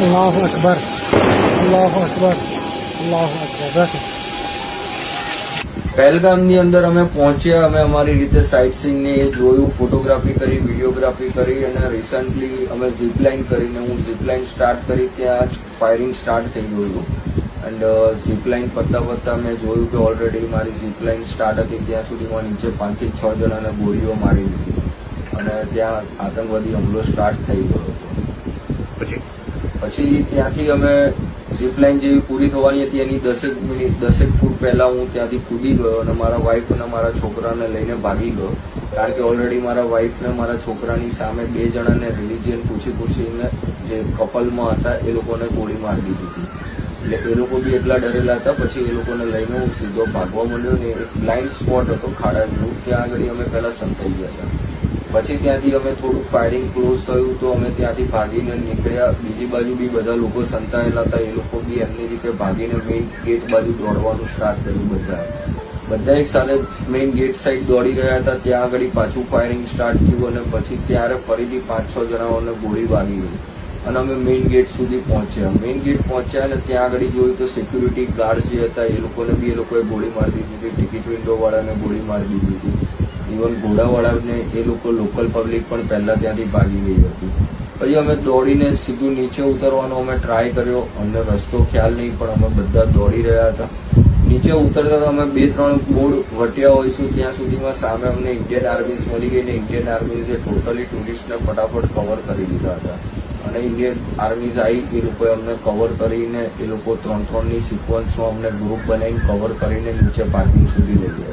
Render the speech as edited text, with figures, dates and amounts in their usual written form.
अल्लाह अकबर अल्लाह अकबर अल्लाह अकबर। પહેલગામની અંદર અમે પહોંચ્યા, અમે અમારી રીતે સાઇટ સીઈંગ ને એ જોયું, ફોટોગ્રાફી કરી, વિડીયોગ્રાફી કરી અને રિસન્ટલી અમે ઝીપલાઇન કરીને હું ઝીપલાઇન સ્ટાર્ટ કરી ત્યાં જ ફાયરિંગ સ્ટાર્ટ થઈ ગયું હતું એન્ડ ઝીપલાઇન પત્તા મેં જોયું કે ઓલરેડી મારી ઝીપલાઇન સ્ટાર્ટ હતી ત્યાં સુધીમાં નીચે 5 થી 6 જણાને ગોળીઓ મારી દીધી અને ત્યાં આતંકવાદી હુમલો સ્ટાર્ટ થઈ ગયો હતો। પછી ત્યાંથી અમે ઝીપલાઇન જેવી પૂરી થવાની હતી એની 10 ફૂટ પહેલા હું ત્યાંથી કૂદી ગયો અને મારા વાઇફ અને મારા છોકરાને લઈને ભાગી ગયો, કારણ કે ઓલરેડી મારા વાઇફ ને મારા છોકરાની સામે 2 જણાને રિલિજિયન પૂછીને જે કપલમાં હતા એ લોકોને ગોળી મારી દીધી હતી, એટલે એ લોકો બી એટલા ડરેલા હતા। પછી એ લોકોને લઈને હું સીધો ભાગવા માંડ્યો ને એક બ્લાઇન્ડ સ્પોટ હતો ખાડા જેવું, ત્યાં આગળ અમે પહેલા સંતાઈ ગયા હતા। પછી ત્યાંથી અમે થોડુંક ફાયરિંગ ક્લોઝ થયું તો અમે ત્યાંથી ભાગીને નીકળ્યા, બીજી બાજુ બી બધા લોકો સંતાયેલા હતા, એ લોકો બી એમની રીતે ભાગીને મેઇન ગેટ બાજુ દોડવાનું સ્ટાર્ટ કર્યું। બધા એક સાથે મેઇન ગેટ સાઈડ દોડી રહ્યા હતા, ત્યાં આગળ પાછું ફાયરિંગ સ્ટાર્ટ થયું અને પછી ત્યારે ફરીથી 5-6 જણાઓને ગોળી વાગી ગઈ અને અમે મેઇન ગેટ સુધી પહોંચ્યા। મેઇન ગેટ પહોંચ્યા અને ત્યાં આગળ જોયું તો સિક્યુરિટી ગાર્ડ જે હતા એ લોકોને ગોળી મારી દીધી હતી, ટિકિટ વિન્ડો વાળાને ગોળી મારી દીધી હતી, ઇવન ઘોડાવાળાને એ લોકો લોકલ પબ્લિક પણ પહેલા ત્યાંથી ભાગી ગઈ હતી। પછી અમે દોડીને સીધું નીચે ઉતરવાનો અમે ટ્રાય કર્યો, અમને રસ્તો ખ્યાલ નહીં પણ અમે બધા દોડી રહ્યા હતા। નીચે ઉતરતા અમે 2-3 બોર્ડ વટ્યા હોઈશું ત્યાં સુધીમાં સામે અમને ઇન્ડિયન આર્મીઝ મળી ગઈ ને ઇન્ડિયન આર્મીઝે ટોટલી ટુરિસ્ટને ફટાફટ કવર કરી દીધા હતા અને ઇન્ડિયન આર્મીઝ આવી, એ લોકોએ અમને કવર કરીને એ લોકો 3-3ની સિક્વન્સમાં અમને ગ્રુપ બનાવીને કવર કરીને નીચે પાર્કિંગ સુધી લઈ ગયા।